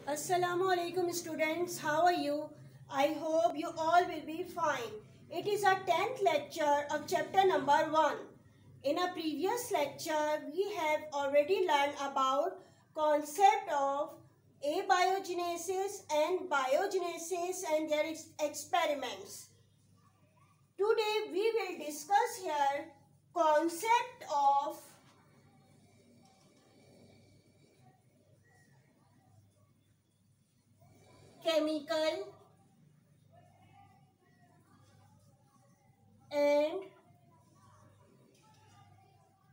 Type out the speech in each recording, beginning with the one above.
Assalamualaikum students, how are you? I hope you all will be fine. It is our 10th lecture of chapter number 1. In a previous lecture, we have already learned about concept of abiogenesis and biogenesis and their experiments. Today we will discuss here concept of chemical and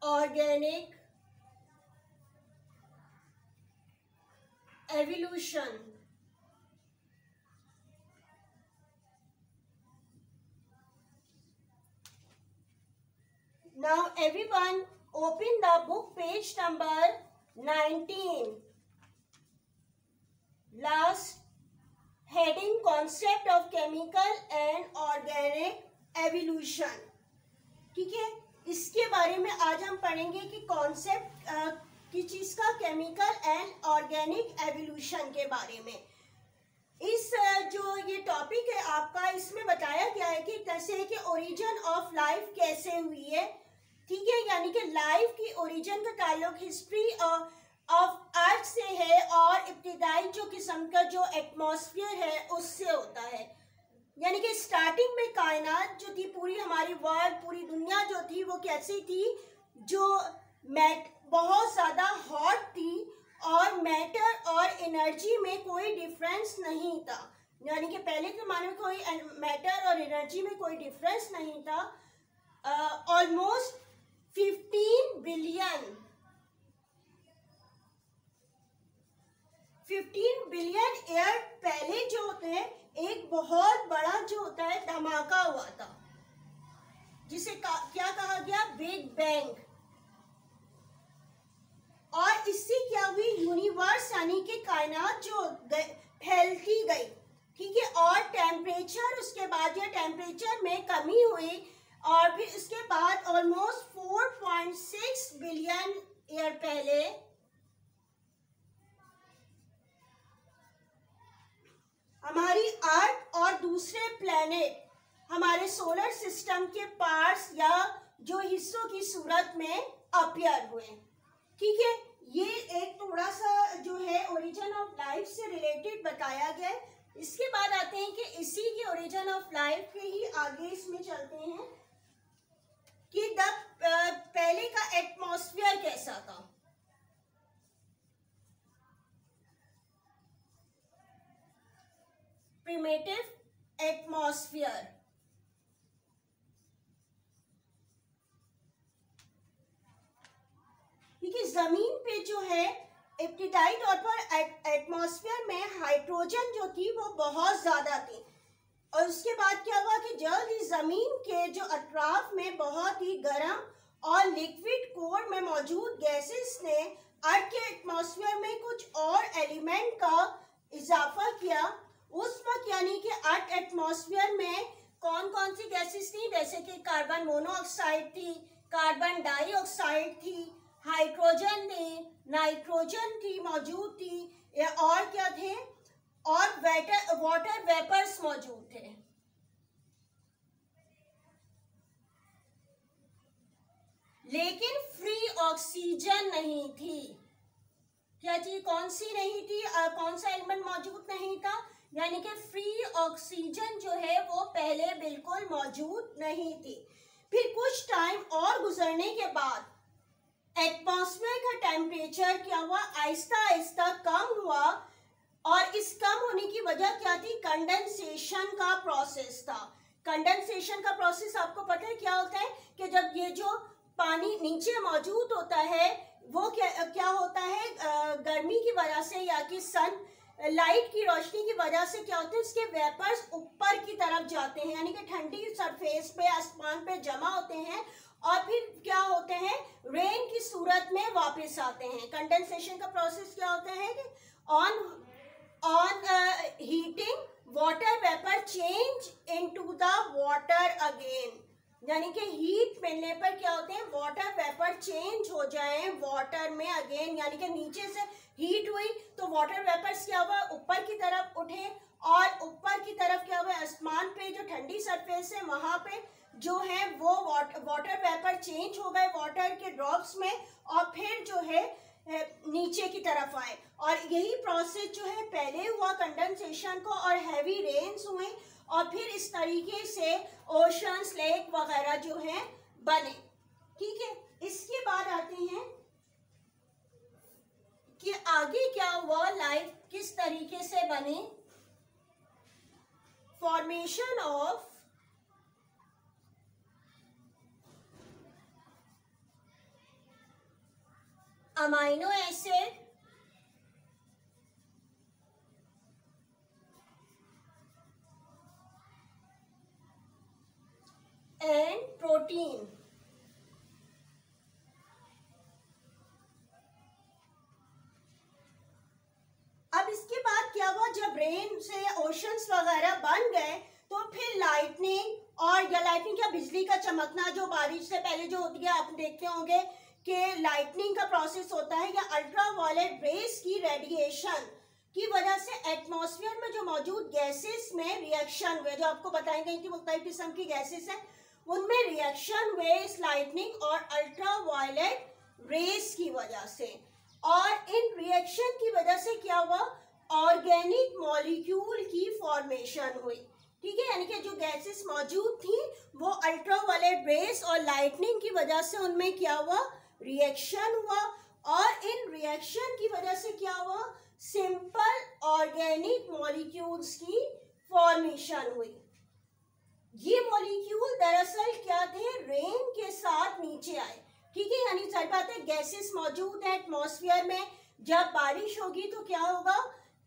organic evolution. Now everyone open the book page number 19. Last heading concept of chemical and organic evolution. ठीक है, इसके बारे में आज हम पढ़ेंगे कि concept किस चीज का, केमिकल एंड ऑर्गेनिक एवोल्यूशन के बारे में। इस जो ये टॉपिक है आपका, इसमें बताया गया है कि कैसे कि ओरिजिन ऑफ लाइफ कैसे हुई है। ठीक है, यानी कि लाइफ की ओरिजिन का ताल्लुक हिस्ट्री ऑफ अर्थ से है और इब्तिदाई जो किस्म का जो एटमॉस्फेयर है उससे होता है। यानी कि स्टार्टिंग में कायनात जो थी, पूरी हमारी वर्ल्ड, पूरी दुनिया जो थी वो कैसी थी, जो बहुत ज़्यादा हॉट थी और मैटर और एनर्जी में कोई डिफरेंस नहीं था। यानी कि पहले के ज़माने में कोई मैटर और एनर्जी में कोई डिफरेंस नहीं था। ऑलमोस्ट 15 बिलियन ईयर पहले जो होते हैं, एक बहुत बड़ा जो होता है धमाका हुआ था, जिसे क्या कहा गया, बिग बैंग। और इससे क्या हुई, यूनिवर्स यानी कि कायनात जो फैलती गई। ठीक है, और टेम्परेचर, उसके बाद ये टेम्परेचर में कमी हुई और फिर उसके बाद ऑलमोस्ट 4.6 बिलियन ईयर पहले हमारी अर्थ और दूसरे प्लेनेट हमारे सोलर सिस्टम के पार्ट्स या जो हिस्सों की सूरत में अपीयर हुए। ठीक है, ये एक थोड़ा सा जो है ओरिजिन ऑफ लाइफ से रिलेटेड बताया गया है। इसके बाद आते हैं कि इसी के ओरिजिन ऑफ लाइफ के ही आगे इसमें चलते हैं कि पहले का एटमॉस्फेयर कैसा था। प्रिमिटिव एटमॉस्फेयर, क्योंकि जमीन पे जो है इब्तिदाई तौर पर एटमॉस्फेयर में हाइड्रोजन जो थी वो बहुत ज्यादा थी। और उसके बाद क्या हुआ कि जल्द ही जमीन के जो अतराफ में बहुत ही गर्म और लिक्विड कोर में मौजूद गैसेस ने अर्थ के एटमॉस्फेयर में कुछ और एलिमेंट का इजाफा किया। उस वक्त यानी कि अर्थ एटमॉस्फेयर में कौन कौन सी गैसेस थी, जैसे कि कार्बन मोनोऑक्साइड थी, कार्बन डाइऑक्साइड थी, हाइड्रोजन थी, नाइट्रोजन थी मौजूद थी, और क्या थे, और वाटर वेपर्स मौजूद थे। लेकिन फ्री ऑक्सीजन नहीं थी। क्या चीज, कौन सी नहीं थी, कौन सा एलिमेंट मौजूद नहीं था, यानी कि फ्री ऑक्सीजन जो है वो पहले बिल्कुल मौजूद नहीं थी। फिर कुछ टाइम और गुजरने के बाद एटमॉस्फेयर का टेम्परेचर क्या हुआ, आहिस्ता आहिस्ता कम हुआ। और इस कम होने की वजह क्या थी, कंडेंसेशन का प्रोसेस था। कंडेंसेशन का प्रोसेस आपको पता है क्या होता है, कि जब ये जो पानी नीचे मौजूद होता है वो क्या होता है, गर्मी की वजह से या कि सन लाइट की रोशनी की वजह से क्या होता है, उसके वेपर्स ऊपर की तरफ जाते हैं, यानी कि ठंडी सरफेस पे, आसमान पे जमा होते हैं और फिर क्या होते हैं, रेन की सूरत में वापस आते हैं। कंडेंसेशन का प्रोसेस क्या होता है कि on heating water vapour change into the water again, यानी कि हीट मिलने पर क्या होते हैं, वाटर वेपर चेंज हो जाए वाटर में अगेन, यानी कि नीचे से हीट हुई तो वाटर वेपर्स क्या हुआ, ऊपर की तरफ उठे और ऊपर की तरफ क्या हुआ, आसमान पे जो ठंडी सरफेस है वहां पे जो है वो वाटर वेपर चेंज हो गए वाटर के ड्रॉप्स में और फिर जो है नीचे की तरफ आए। और यही प्रोसेस जो है पहले हुआ कंडेंसेशन को और हैवी रेन्स हुए और फिर इस तरीके से ओशंस, लेक वगैरह जो है बने। ठीक है, इसके बाद आते हैं कि आगे क्या हुआ, लाइफ किस तरीके से बने। Formation of amino acid and protein. अब इसके बाद क्या हुआ, जब रेन से ओशंस वगैरह बन गए तो फिर लाइटनिंग और या लाइटनिंग क्या, बिजली का चमकना जो बारिश से पहले जो होती है, आप देखते होंगे कि लाइटनिंग का प्रोसेस होता है या अल्ट्रा वायलेट रेस की रेडिएशन की वजह से एटमॉस्फेयर में जो मौजूद गैसेस में रिएक्शन हुए, जो आपको बताएंगे कि मुख्तलिफ किस्म की गैसेस हैं, उनमें रिएक्शन हुए इस लाइटनिंग और अल्ट्रा वायलेट रेस की वजह से। और इन रिएक्शन की वजह से क्या हुआ, ऑर्गेनिक मॉलिक्यूल की फॉर्मेशन हुई। ठीक है, यानी कि जो गैसेस मौजूद थी वो अल्ट्रा वायलेट रेस और लाइटनिंग की वजह से उनमें क्या हुआ, रिएक्शन हुआ और इन रिएक्शन की वजह से क्या हुआ, सिंपल ऑर्गेनिक मॉलिक्यूल्स की फॉर्मेशन हुई। ये मॉलिक्यूल दरअसल क्या थे, रेन के साथ नीचे आए। ठीक है, यानी सही बात है, गैसेस मौजूद है एटमॉस्फेयर में, जब बारिश होगी तो क्या होगा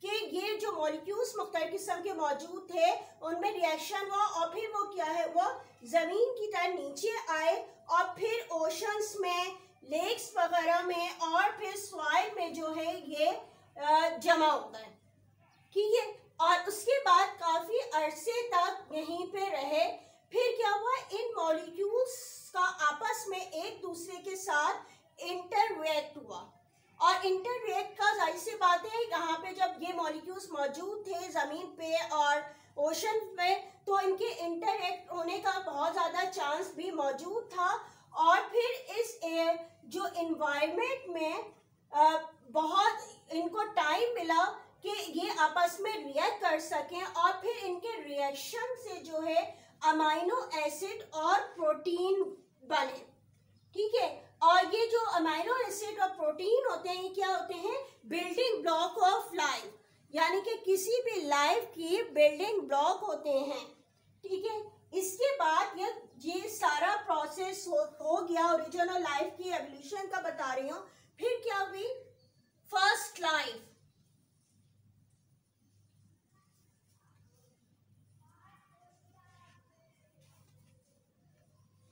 कि ये जो मॉलिक्यूल्स मुख्तलिफ किस्म के मौजूद थे उनमें रिएक्शन हुआ और फिर वो क्या है, वो जमीन की तरह नीचे आए और फिर ओशंस में, लेक्स वगैरह में और फिर सॉइल में जो है ये जमा होता है। ठीक है, और उसके बाद काफी अरसे तक यहीं पे रहे। फिर क्या हुआ, इन मॉलिक्यूल्स का आपस में एक दूसरे के साथ इंटररिएक्ट हुआ और इंटररिएक्ट का जाहिर सी बात है, यहाँ पे जब ये मॉलिक्यूल्स मौजूद थे जमीन पे और ओशन में तो इनके इंटरएक्ट होने का बहुत ज़्यादा चांस भी मौजूद था। और फिर इस जो इन्वायरमेंट में बहुत इनको टाइम मिला कि ये आपस में रिएक्ट कर सकें और फिर इनके रिएक्शन से जो है अमाइनो एसिड और प्रोटीन बने। ठीक है, और ये जो अमाइनो एसिड और प्रोटीन होते हैं, ये क्या होते हैं, बिल्डिंग ब्लॉक ऑफ लाइफ, यानी कि किसी भी लाइफ की बिल्डिंग ब्लॉक होते हैं। ठीक है, इसके बाद ये सारा प्रोसेस हो गया, ओरिजिनल लाइफ की एवोल्यूशन का बता रही हूँ। फिर क्या हुई, फर्स्ट लाइफ,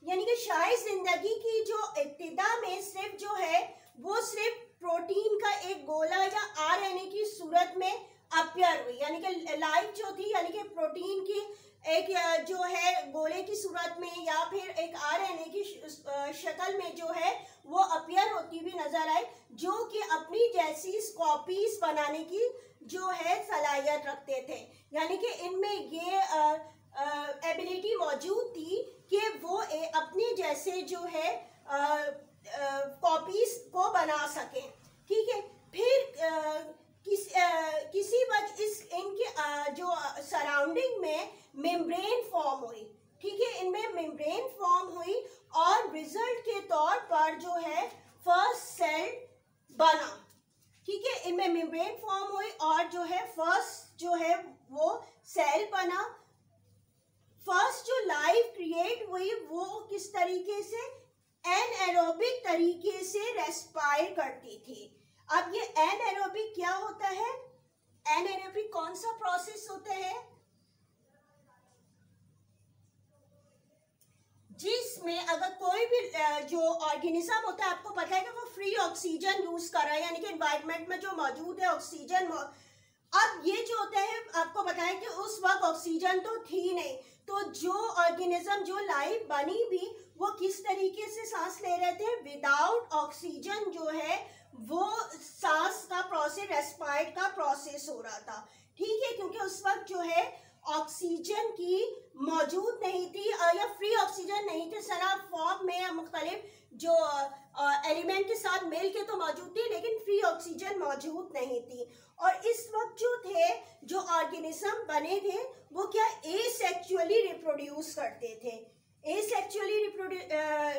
यानी कि शायद जिंदगी की जो इब्तिदा में सिर्फ जो है वो सिर्फ प्रोटीन का एक गोला या आरएनए की सूरत में अपीयर हुई, यानी कि लाइफ जो थी यानी कि प्रोटीन की एक जो है गोले की सूरत में या फिर एक आरएनए की शक्ल में जो है वो अपीयर होती हुई नजर आई, जो कि अपनी जैसी कॉपीज बनाने की जो है सलाहियत रखते थे। यानी कि इनमें ये एबिलिटी मौजूद थी कि वो अपने जैसे जो है कॉपीज को बना सकें। ठीक है, फिर किसी वक्त इनके जो सराउंडिंग में मेम्ब्रेन फॉर्म हुई। ठीक है, इनमें मेम्ब्रेन फॉर्म हुई और रिजल्ट के तौर पर जो है फर्स्ट सेल बना। ठीक है, इनमें मेम्ब्रेन फॉर्म हुई और जो है फर्स्ट जो है वो सेल बना। फर्स्ट जो लाइफ क्रिएट हुई वो किस तरीके से, एनएरोबिक तरीके से रेस्पायर करती थी। अब ये एनएरोबिक क्या होता है, एनएरोबिक कौन सा प्रोसेस होता है, जिसमें अगर कोई भी जो ऑर्गेनिज्म होता है, आपको पता है कि वो फ्री ऑक्सीजन यूज कर रहा है, यानी कि एनवायरनमेंट में जो मौजूद है ऑक्सीजन। अब ये जो होता है आपको बताएं कि उस वक्त ऑक्सीजन तो थी नहीं, तो जो ऑर्गेनिज्म जो लाइफ बनी भी वो किस तरीके से सांस ले रहे थे, विदाउट ऑक्सीजन जो है वो सांस का प्रोसेस, रेस्पायर्ड का प्रोसेस हो रहा था, ठीक है, क्योंकि उस वक्त जो है ऑक्सीजन की मौजूद नहीं थी या फ्री ऑक्सीजन नहीं थी, शराब फॉर्म में या मुख्तलिफ जो एलिमेंट के साथ मिल के तो मौजूद थी, लेकिन फ्री ऑक्सीजन मौजूद नहीं थी। और इस वक्त जो थे, जो ऑर्गेनिज्म बने थे, वो क्या एसेक्सुअली रिप्रोड्यूस करते थे। एसेक्सुअली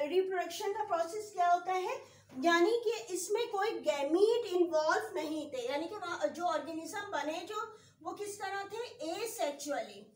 रिप्रोडक्शन का प्रोसेस क्या होता है, यानी कि इसमें कोई गैमीट इन्वॉल्व नहीं थे, यानी कि जो ऑर्गेनिज्म बने जो वो किस तरह थे, एसेक्सुअली।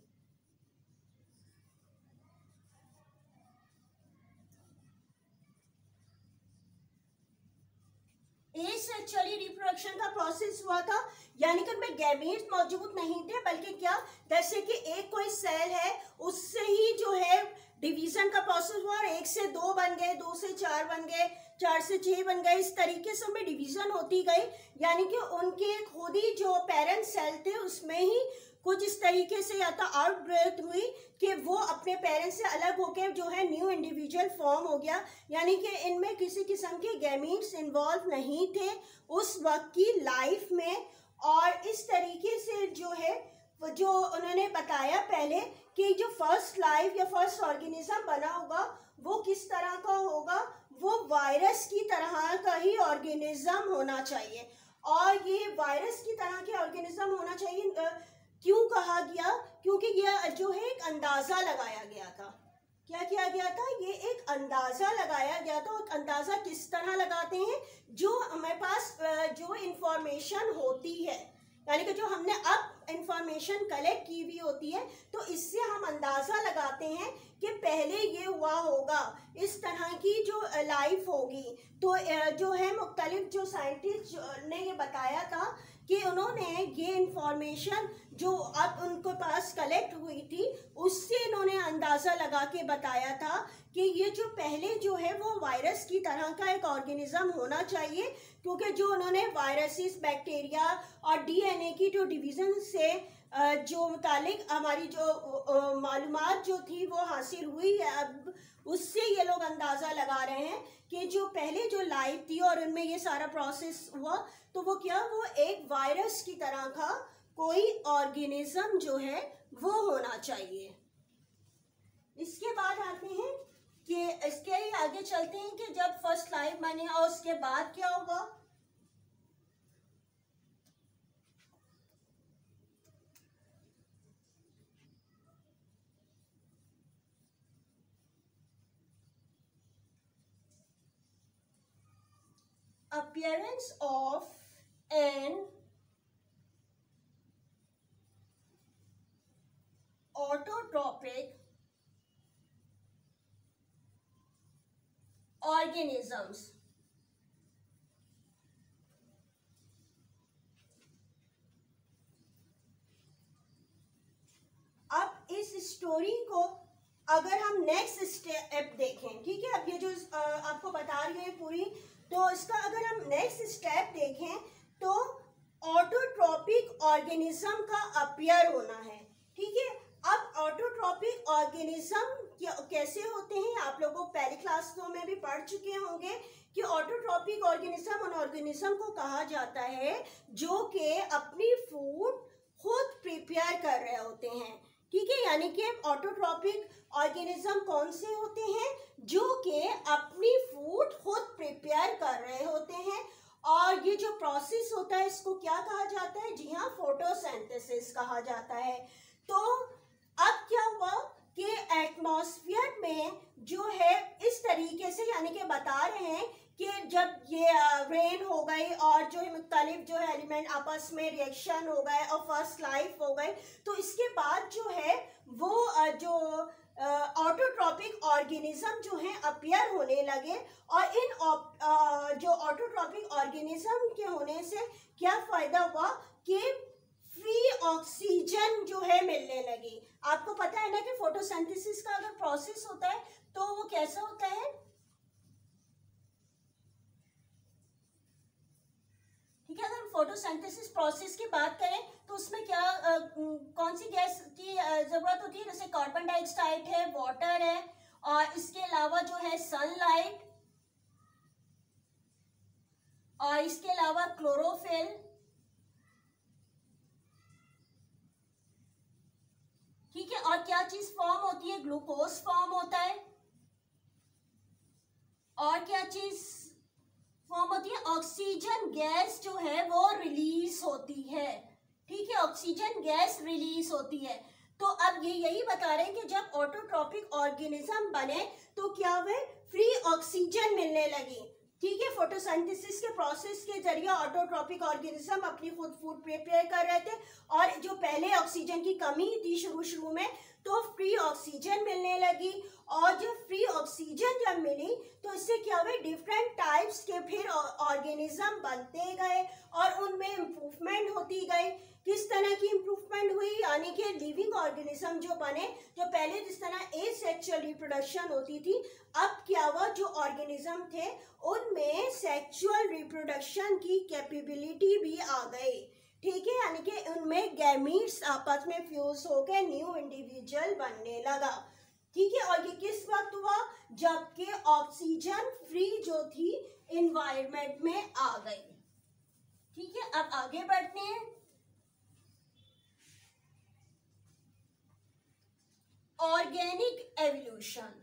एसेक्सुअली रिप्रोडक्शन का प्रोसेस हुआ था, यानी कि उनमें गैमीट्स मौजूद नहीं थे, बल्कि क्या, जैसे कि एक कोई सेल है उससे ही जो है डिवीजन का प्रोसेस हुआ, और 1 से 2 बन गए, 2 से 4 बन गए, 4 से 6 बन गए, इस तरीके से उनमें डिवीजन होती गई। यानी कि उनके खुद ही जो पेरेंट सेल थे उसमें ही कुछ इस तरीके से या तो आउट ग्रोथ हुई कि वो अपने पेरेंट्स से अलग होकर जो है न्यू इंडिविजुअल फॉर्म हो गया, यानी कि इनमें किसी किस्म के गैमीट्स इन्वॉल्व नहीं थे उस वक्त की लाइफ में। और इस तरीके से जो है जो उन्होंने बताया पहले कि जो फर्स्ट लाइफ या फर्स्ट ऑर्गेनिज्म बना होगा वो किस तरह का होगा, वो वायरस की तरह का ही ऑर्गेनिज्म होना चाहिए। और ये वायरस की तरह के ऑर्गेनिज्म होना चाहिए, क्यों कहा गया, क्योंकि ये जो है एक अंदाजा लगाया गया था। क्या किया गया था, ये एक अंदाजा लगाया गया था। और अंदाजा किस तरह लगाते हैं, जो हमारे पास जो इंफॉर्मेशन होती है, यानी कि जो हमने अब इंफॉर्मेशन कलेक्ट की हुई होती है, तो इससे हम अंदाजा लगाते हैं कि पहले ये हुआ होगा, इस तरह की जो लाइफ होगी। तो जो है मुख्तलिफ जो साइंटिस्ट ने ये बताया था कि उन्होंने ये इंफॉर्मेशन जो अब उनके पास कलेक्ट हुई थी उससे इन्होंने अंदाज़ा लगा के बताया था कि ये जो पहले जो है वो वायरस की तरह का एक ऑर्गेनिज्म होना चाहिए, क्योंकि जो उन्होंने वायरसेस, बैक्टीरिया और डीएनए की जो डिवीज़न से जो मुतालिक हमारी जो मालूमात जो थी वो हासिल हुई है, अब उससे ये लोग अंदाज़ा लगा रहे हैं कि जो पहले जो लाइफ थी और उनमें ये सारा प्रोसेस हुआ, तो वो क्या, वो एक वायरस की तरह का कोई ऑर्गेनिज्म जो है वो होना चाहिए। इसके बाद आते हैं कि इसके ही आगे चलते हैं कि जब फर्स्ट लाइफ बने और उसके बाद क्या होगा। Appearance of an autotrophic organisms। अब इस स्टोरी को अगर हम नेक्स्ट स्टेप देखें, ठीक है, अब ये जो आपको बता रही है पूरी, तो इसका अगर हम नेक्स्ट स्टेप देखें तो ऑटोट्रॉपिक ऑर्गेनिज्म का अपीयर होना है, ठीक है। अब ऑटोट्रॉपिक ऑर्गेनिज्म कैसे होते हैं, आप लोगों पहली क्लासों में भी पढ़ चुके होंगे कि ऑटोट्रॉपिक ऑर्गेनिज्म उन ऑर्गेनिज्म को कहा जाता है जो कि अपनी फूड खुद प्रिपेयर कर रहे होते हैं, ठीक है। यानी कि ऑटोट्रॉपिक ऑर्गेनिज्म कौन से होते हैं, जो कि अपनी फूड खुद प्रिपेयर कर रहे होते हैं। और ये जो प्रोसेस होता है इसको क्या कहा जाता है, जी हाँ, फोटोसिंथेसिस कहा जाता है। तो अब क्या हुआ कि एटमॉस्फेयर में जो है इस तरीके से, यानी कि बता रहे हैं कि जब ये रेन हो गई और जो मुख्तलिफ जो है एलिमेंट आपस में रिएक्शन हो गए और फर्स्ट लाइफ हो गई, तो इसके बाद जो है वो जो ऑटोट्रॉपिक ऑर्गेनिज्म जो है अपीयर होने लगे। और इन जो ऑटोट्रॉपिक ऑर्गेनिज्म के होने से क्या फायदा हुआ कि फ्री ऑक्सीजन जो है मिलने लगी। आपको पता है ना कि फोटोसिंथेसिस का अगर प्रोसेस होता है तो वो कैसा होता है, ठीक है। अगर फोटोसिंथेसिस प्रोसेस की बात करें तो उसमें क्या कौन सी गैस की जरूरत होती है, जैसे कार्बन डाइऑक्साइड है, वाटर है, और इसके अलावा जो है सनलाइट और इसके अलावा क्लोरोफिल, ठीक है। और क्या चीज फॉर्म होती है? ग्लूकोज फॉर्म होता है। और क्या चीज फॉर्म होती है? ऑक्सीजन गैस जो है वो रिलीज होती है, ठीक है। ऑक्सीजन गैस रिलीज होती है। तो अब ये यही बता रहे हैं कि जब ऑटोट्रॉपिक ऑर्गेनिज्म बने तो क्या हुए? फ्री ऑक्सीजन मिलने लगी, ठीक है। फोटोसिंथेसिस के प्रोसेस के जरिए ऑटोट्रॉपिक ऑर्गेनिज्म अपनी खुद फूड प्रिपेयर कर रहे थे, और जो पहले ऑक्सीजन की कमी थी शुरू में, तो फ्री ऑक्सीजन मिलने लगी। और जब फ्री ऑक्सीजन जब मिली तो इससे क्या हुए? डिफरेंट टाइप्स के फिर ऑर्गेनिज्म बनते गए और उनमें इम्प्रूवमेंट होती गई। किस तरह की इम्प्रूवमेंट हुई? यानी कि लिविंग ऑर्गेनिज्म जो बने, जो पहले जिस तरह एसेक्सुअल रिप्रोडक्शन होती थी, अब क्या हुआ? जो ऑर्गेनिज्म थे उनमें सेक्सुअल रिप्रोडक्शन की कैपेबिलिटी भी आ गई, ठीक है। यानी कि उनमें गैमीट्स आपस में फ्यूज होकर न्यू इंडिविजुअल बनने लगा, ठीक है। और ये किस वक्त हुआ? जबकि ऑक्सीजन फ्री जो थी इन्वायरमेंट में आ गई, ठीक है। अब आगे बढ़ते हैं। ऑर्गेनिक एवोल्यूशन,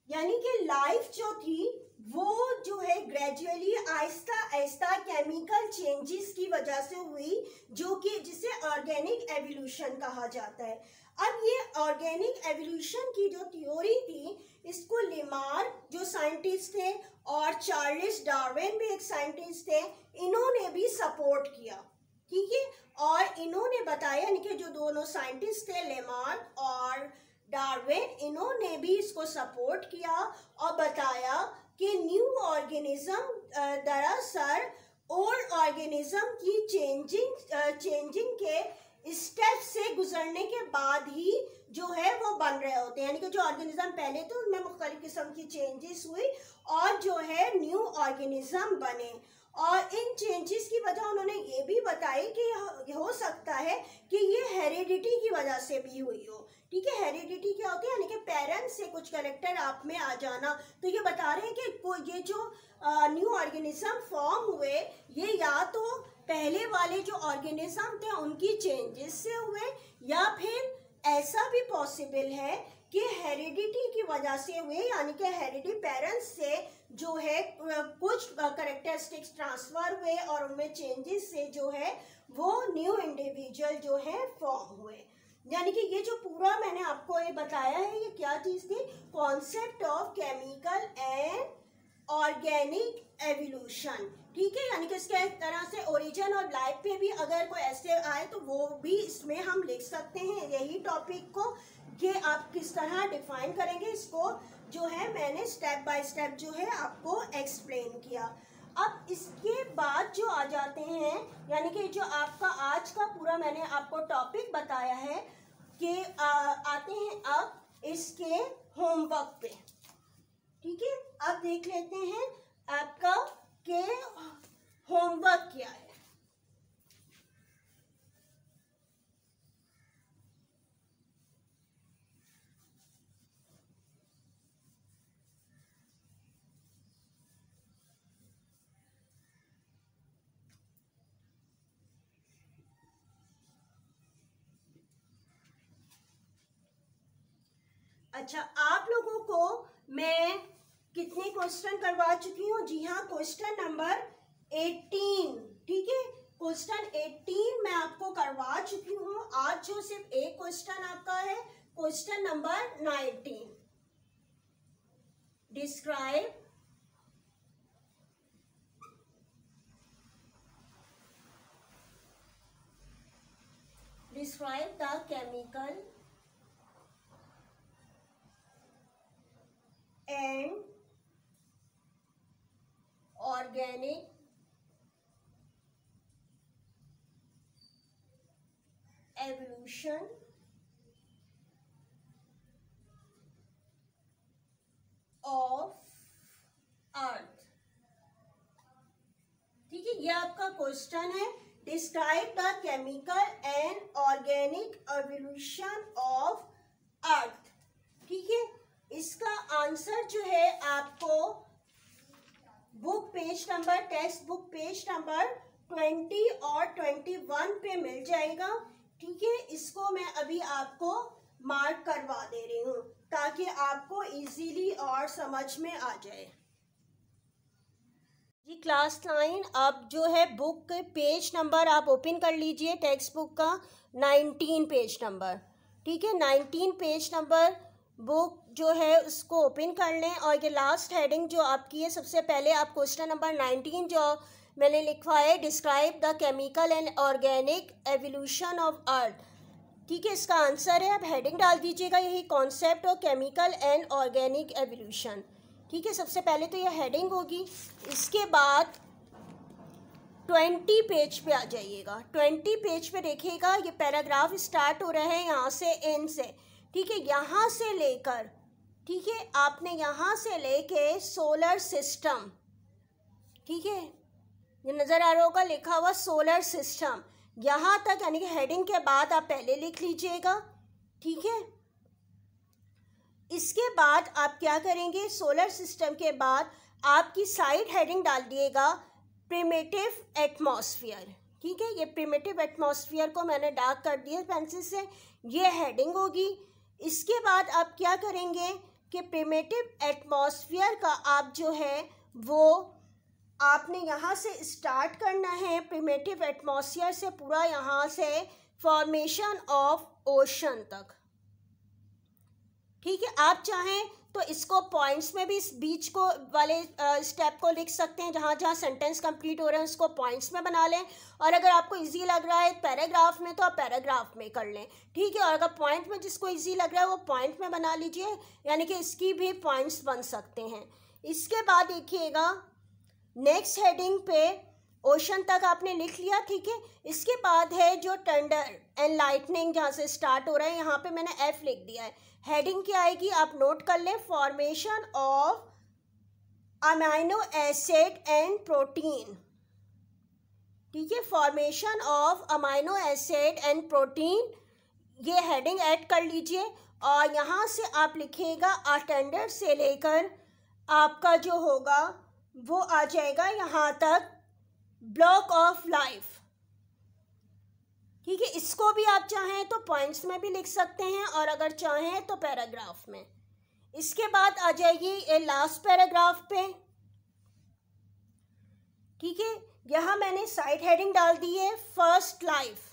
यानी कि लाइफ जो थी वो जो है gradually Aahista Aahista chemical changes की वजह से हुई, जो कि जिसे ऑर्गेनिक एवोल्यूशन कहा जाता है। अब ये ऑर्गेनिक एवोल्यूशन की जो थ्योरी थी, इसको लेमार जो साइंटिस्ट थे और चार्ल्स डार्विन भी एक साइंटिस्ट थे, इन्होंने भी सपोर्ट किया, ठीक है। और इन्होंने बताया, यानी कि जो दोनों साइंटिस्ट थे लेमार और डार्विन, इन्होंने भी इसको सपोर्ट किया और बताया कि न्यू ऑर्गेनिज्म दरअसल ओल्ड ऑर्गेनिज्म की चेंजिंग के स्टेप से गुजरने के बाद ही जो है वो बन रहे होते हैं। यानी कि जो ऑर्गेनिज्म पहले थे उनमें मुख्तलिफ किस्म की चेंजेस हुई और जो है न्यू ऑर्गेनिज्म बने। और इन चेंजेस की वजह उन्होंने ये भी बताई कि हो सकता है कि ये हेरिडिटी की वजह से भी हुई हो, ठीक है। हेरिडिटी क्या होती है? यानी कि पेरेंट्स से कुछ कैरेक्टर आप में आ जाना। तो ये बता रहे हैं कि ये जो न्यू ऑर्गेनिज्म फॉर्म हुए, ये या तो पहले वाले जो ऑर्गेनिज्म थे उनकी चेंजेस से हुए, या फिर ऐसा भी पॉसिबल है कि हेरिडिटी की वजह से हुए, यानी कि हेरिडिटी पेरेंट्स से जो है कुछ कैरेक्टरिस्टिक्स ट्रांसफर हुए और उनमें चेंजेस से जो है वो न्यू इंडिविजुअल जो है फॉर्म हुए। यानी कि ये जो पूरा मैंने आपको ये बताया है, ये क्या चीज थी? Concept of chemical and organic evolution, ठीक है। यानी कि इसके तरह से ओरिजिन और लाइफ पे भी अगर कोई ऐसे आए तो वो भी इसमें हम लिख सकते हैं यही टॉपिक को, कि आप किस तरह डिफाइन करेंगे इसको, जो है मैंने स्टेप बाय स्टेप जो है आपको एक्सप्लेन किया। अब इसके बाद जो आ जाते हैं, यानी कि जो आपका आज का पूरा मैंने आपको टॉपिक बताया है, कि आते हैं अब इसके होमवर्क पे, ठीक है। अब देख लेते हैं आपका के होमवर्क क्या है। अच्छा, आप लोगों को मैं कितने क्वेश्चन करवा चुकी हूँ? जी हाँ, क्वेश्चन नंबर 18, ठीक है। क्वेश्चन 18 मैं आपको करवा चुकी हूँ। आज जो सिर्फ एक क्वेश्चन आपका है, question number 19। Describe the chemical and organic evolution of earth, ठीक है। ये आपका क्वेश्चन है, describe the chemical and organic evolution of earth. ठीक है, इसका आंसर जो है आपको book page number, text book page number 20 और 21 पे मिल जाएगा। ठीक है, इसको मैं अभी आपको मार्क करवा दे रही हूँ ताकि आपको इजीली और समझ में आ जाए। जी क्लास 9, अब जो है बुक के पेज नंबर आप ओपन कर लीजिए, टेक्स्ट बुक का 19 पेज नंबर। ठीक है, 19 पेज नंबर बुक जो है उसको ओपन कर लें और ये लास्ट हेडिंग जो आपकी है, सबसे पहले आप क्वेश्चन नंबर 19 जो मैंने लिखा है, describe the chemical and organic evolution of earth. ठीक है, इसका आंसर है, आप हेडिंग डाल दीजिएगा यही, concept of chemical and organic evolution. ठीक है, सबसे पहले तो यह हेडिंग होगी, इसके बाद 20 पेज पे आ जाइएगा। 20 पेज पे देखिएगा ये पैराग्राफ स्टार्ट हो रहा है यहाँ से, एन से। ठीक है, यहाँ से लेकर, ठीक है, आपने यहाँ से लेके सोलर सिस्टम, ठीक है, ये नज़र आ रहा होगा लिखा हुआ सोलर सिस्टम, यहाँ तक, यानी कि हेडिंग के बाद आप पहले लिख लीजिएगा। ठीक है, इसके बाद आप क्या करेंगे, सोलर सिस्टम के बाद आपकी साइड हेडिंग डाल दिएगा प्रिमिटिव एटमॉस्फेयर। ठीक है, ये प्रिमिटिव एटमॉस्फेयर को मैंने डार्क कर दिया पेंसिल से, ये हेडिंग होगी। इसके बाद आप क्या करेंगे कि प्रिमिटिव एटमॉस्फेयर का आप जो है वो आपने यहाँ से स्टार्ट करना है, प्रिमिटिव एटमॉस्फेयर से पूरा यहाँ से फॉर्मेशन ऑफ ओशन तक। ठीक है, आप चाहें तो इसको पॉइंट्स में भी इस बीच को वाले स्टेप को लिख सकते हैं, जहाँ जहाँ सेंटेंस कंप्लीट हो रहे हैं उसको पॉइंट्स में बना लें, और अगर आपको इजी लग रहा है पैराग्राफ में तो आप पैराग्राफ में कर लें। ठीक है, और अगर पॉइंट में जिसको इजी लग रहा है वो पॉइंट में बना लीजिए, यानी कि इसकी भी पॉइंट्स बन सकते हैं। इसके बाद देखिएगा नेक्स्ट हेडिंग पे ओशन तक आपने लिख लिया। ठीक है, इसके बाद है जो थंडर एंड लाइटनिंग जहाँ से स्टार्ट हो रहा है, यहाँ पे मैंने एफ लिख दिया है। हेडिंग क्या आएगी आप नोट कर लें, formation of amino acid and protein. ठीक है, formation of amino acid and protein, ये हेडिंग ऐड कर लीजिए, और यहाँ से आप लिखिएगा अटेंडर से लेकर आपका जो होगा वो आ जाएगा यहाँ तक ब्लॉक ऑफ लाइफ। ठीक है, इसको भी आप चाहें तो पॉइंट्स में भी लिख सकते हैं, और अगर चाहें तो पैराग्राफ में। इसके बाद आ जाएगी ये लास्ट पैराग्राफ पे। ठीक है, यहाँ मैंने साइड हेडिंग डाल दी है फर्स्ट लाइफ।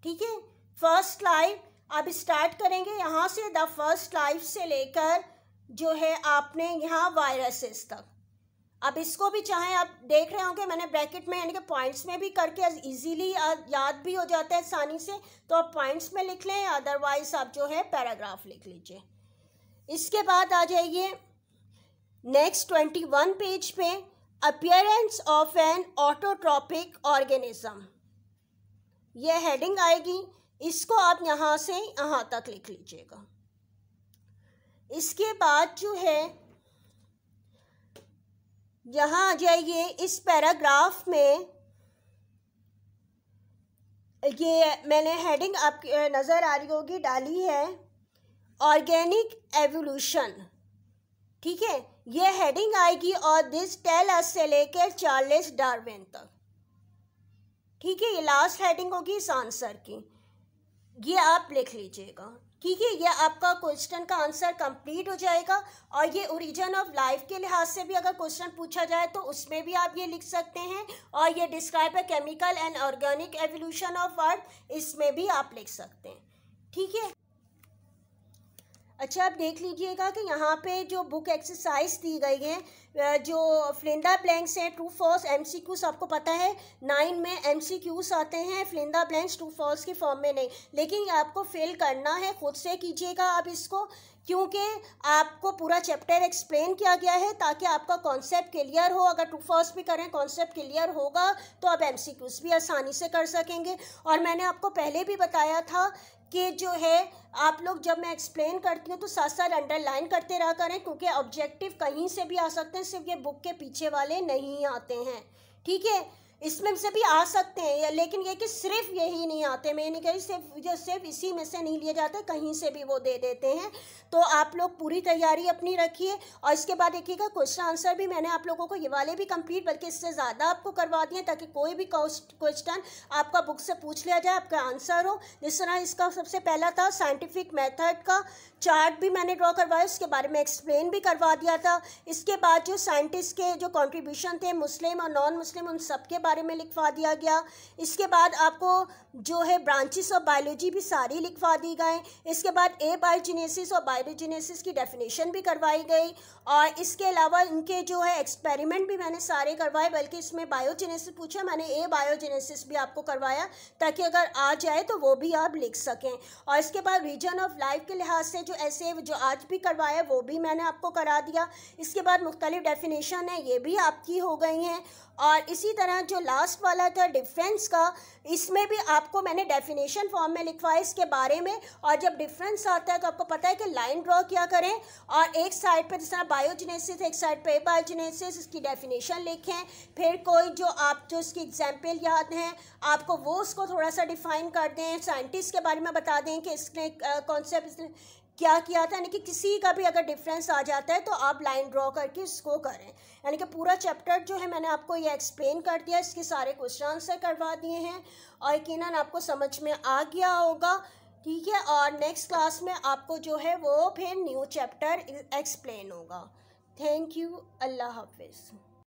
ठीक है, फर्स्ट लाइफ आप स्टार्ट करेंगे यहाँ से, द फर्स्ट लाइफ से लेकर जो है आपने यहाँ वायरसेस तक। अब इसको भी चाहें, आप देख रहे होंगे मैंने ब्रैकेट में यानी कि पॉइंट्स में भी करके इजीली याद भी हो जाता है आसानी से, तो आप पॉइंट्स में लिख लें, अदरवाइज आप जो है पैराग्राफ लिख लीजिए। इसके बाद आ जाइए नेक्स्ट 21 पेज पे, appearance of an autotrophic organism, यह हेडिंग आएगी, इसको आप यहाँ से यहाँ तक लिख लीजिएगा। इसके बाद जो है यहाँ आ जाइए इस पैराग्राफ में, ये मैंने हेडिंग आपकी नज़र आ रही होगी डाली है ऑर्गेनिक एवोल्यूशन। ठीक है, ये हेडिंग आएगी, और दिस टेल अस से लेकर चार्ल्स डार्विन तक। ठीक है, ये लास्ट हेडिंग होगी इस आंसर की, ये आप लिख लीजिएगा। ठीक है, ये आपका क्वेश्चन का आंसर कंप्लीट हो जाएगा, और ये ओरिजिन ऑफ लाइफ के लिहाज से भी अगर क्वेश्चन पूछा जाए तो उसमें भी आप ये लिख सकते हैं, और ये describe a chemical and organic evolution of earth, इसमें भी आप लिख सकते हैं। ठीक है, अच्छा आप देख लीजिएगा कि यहाँ पे जो बुक एक्सरसाइज दी गई है, जो फिलिंदा ब्लैंक्स हैं, ट्रू फॉल्स MCQs, आपको पता है 9 में MCQs आते हैं फिलिंदा ब्लैंक्स ट्रू फॉल्स की फॉर्म में नहीं, लेकिन आपको फिल करना है, खुद से कीजिएगा आप इसको, क्योंकि आपको पूरा चैप्टर एक्सप्लेन किया गया है ताकि आपका कॉन्सेप्ट क्लियर हो। अगर ट्रू फॉल्स भी करें कॉन्सेप्ट क्लियर होगा तो आप MCQs भी आसानी से कर सकेंगे। और मैंने आपको पहले भी बताया था कि जो है आप लोग जब मैं एक्सप्लेन करती हूँ तो साथ साथ अंडरलाइन करते रहा करें, क्योंकि ऑब्जेक्टिव कहीं से भी आ सकते हैं, में सिर्फ ये बुक के पीछे वाले नहीं आते हैं, ठीक है, इसमें से भी आ सकते हैं, लेकिन ये कि सिर्फ यही नहीं आते। मैं नहीं कह रही सिर्फ इसी में से नहीं लिए जाते, कहीं से भी वो दे देते हैं। तो आप लोग पूरी तैयारी अपनी रखिए और इसके बाद देखिएगा क्वेश्चन आंसर भी मैंने आप लोगों को ये वाले भी कंप्लीट बल्कि इससे ज़्यादा आपको करवा दिए, ताकि कोई भी क्वेश्चन आपका बुक से पूछ लिया जाए, आपका आंसर हो। जिस तरह इसका सबसे पहला था साइंटिफिक मेथड का चार्ट भी मैंने ड्रॉ करवाया, उसके बारे में एक्सप्लेन भी करवा दिया था। इसके बाद जो साइंटिस्ट के जो कंट्रीब्यूशन थे मुस्लिम और नॉन मुस्लिम, उन सब के बारे में लिखवा दिया गया। इसके बाद आपको जो है ब्रांचेस ऑफ बायोलॉजी भी सारी लिखवा दी गए। इसके बाद एबायोजेनेसिस और बायोजेनेसिस की डेफिनेशन भी करवाई गई और इसके अलावा इनके जो है एक्सपेरिमेंट भी मैंने सारे करवाए, बल्कि इसमें बायोजेनेसिस पूछा, मैंने एबायोजेनेसिस भी आपको करवाया ताकि अगर आ जाए तो वो भी आप लिख सकें। और इसके बाद रीजन ऑफ लाइफ के लिहाज से जो ऐसे जो आज भी करवाया वो भी मैंने आपको करा दिया। इसके बाद मुख्तलिफ डेफिनेशन है ये भी आपकी हो गई हैं। और इसी तरह जो लास्ट वाला था डिफरेंस का, इसमें भी आपको मैंने डेफिनेशन फॉर्म में लिखवाया इसके बारे में। और जब डिफरेंस आता है तो आपको पता है कि लाइन ड्रॉ किया करें और एक साइड पे जिस तरह बायोजेनेसिस, एक साइड पे बायोजेनेसिस, इसकी डेफिनेशन लिखें। फिर कोई जो आप जो इसकी एग्जाम्पल याद हैं आपको वो उसको थोड़ा सा डिफाइन कर दें, साइंटिस्ट के बारे में बता दें कि इसने कॉन्सेप्ट क्या किया था, यानी कि किसी का भी अगर डिफरेंस आ जाता है तो आप लाइन ड्रॉ करके इसको करें। यानी कि पूरा चैप्टर जो है मैंने आपको ये एक्सप्लेन कर दिया, इसके सारे क्वेश्चन आंसर करवा दिए हैं और यकीनन आपको समझ में आ गया होगा, ठीक है। और नेक्स्ट क्लास में आपको जो है वो फिर न्यू चैप्टर एक्सप्लेन होगा। थैंक यू, अल्लाह हाफिज़।